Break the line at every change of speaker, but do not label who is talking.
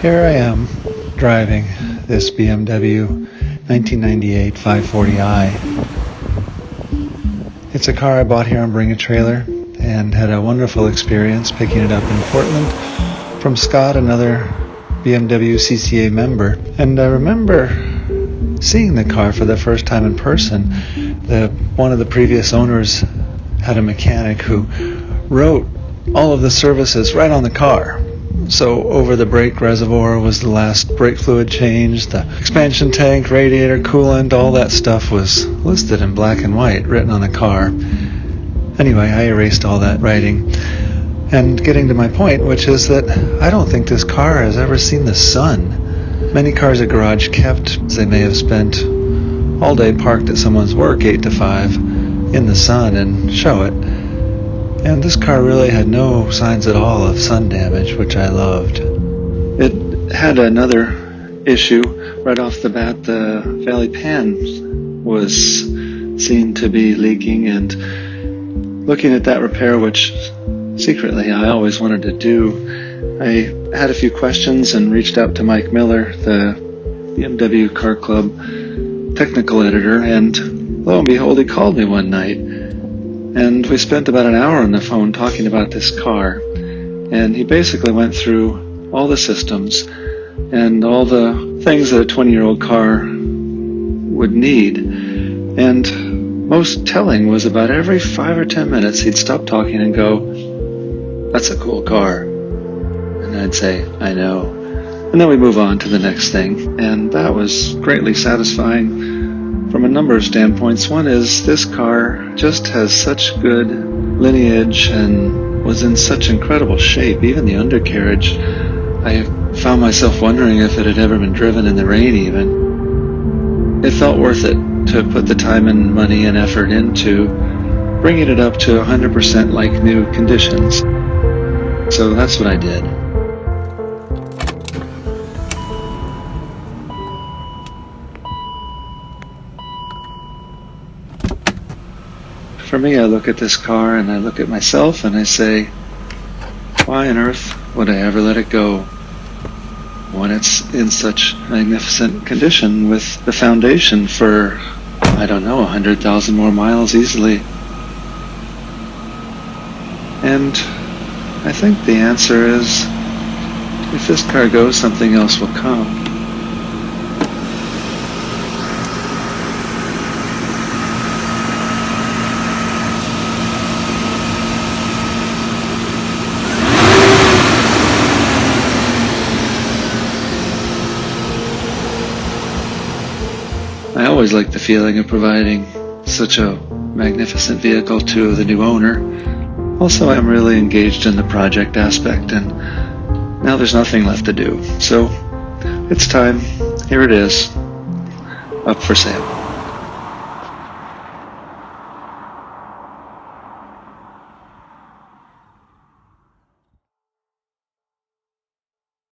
Here I am, driving this BMW 1998 540i. It's a car I bought here on Bring a Trailer and had a wonderful experience picking it up in Portland from Scott, another BMW CCA member. And I remember seeing the car for the first time in person. One of the previous owners had a mechanic who wrote all of the services right on the car. So over the brake reservoir was the last brake fluid change, the expansion tank, radiator, coolant, all that stuff was listed in black and white, written on the car. Anyway, I erased all that writing. And getting to my point, which is that I don't think this car has ever seen the sun. Many cars are garage kept. They may have spent all day parked at someone's work 8 to 5 in the sun and show it. And this car really had no signs at all of sun damage, which I loved. It had another issue right off the bat. The valley pan was seen to be leaking, and looking at that repair, which secretly I always wanted to do, I had a few questions and reached out to Mike Miller, the BMW Car Club technical editor, and lo and behold, he called me one night. And we spent about an hour on the phone talking about this car. And he basically went through all the systems and all the things that a 20-year-old car would need. And most telling was about every 5 or 10 minutes he'd stop talking and go, "That's a cool car." And I'd say, "I know." And then we move on to the next thing. And that was greatly satisfying from a number of standpoints. One is this car just has such good lineage and was in such incredible shape. Even the undercarriage, I found myself wondering if it had ever been driven in the rain even. It felt worth it to put the time and money and effort into bringing it up to 100% like new conditions. So that's what I did. For me, I look at this car and I look at myself and I say, why on earth would I ever let it go when it's in such magnificent condition with the foundation for, 100,000 more miles easily? And I think the answer is, if this car goes, something else will come. I always like the feeling of providing such a magnificent vehicle to the new owner. Also, I'm really engaged in the project aspect, and now there's nothing left to do. So, it's time. Here it is. Up for sale.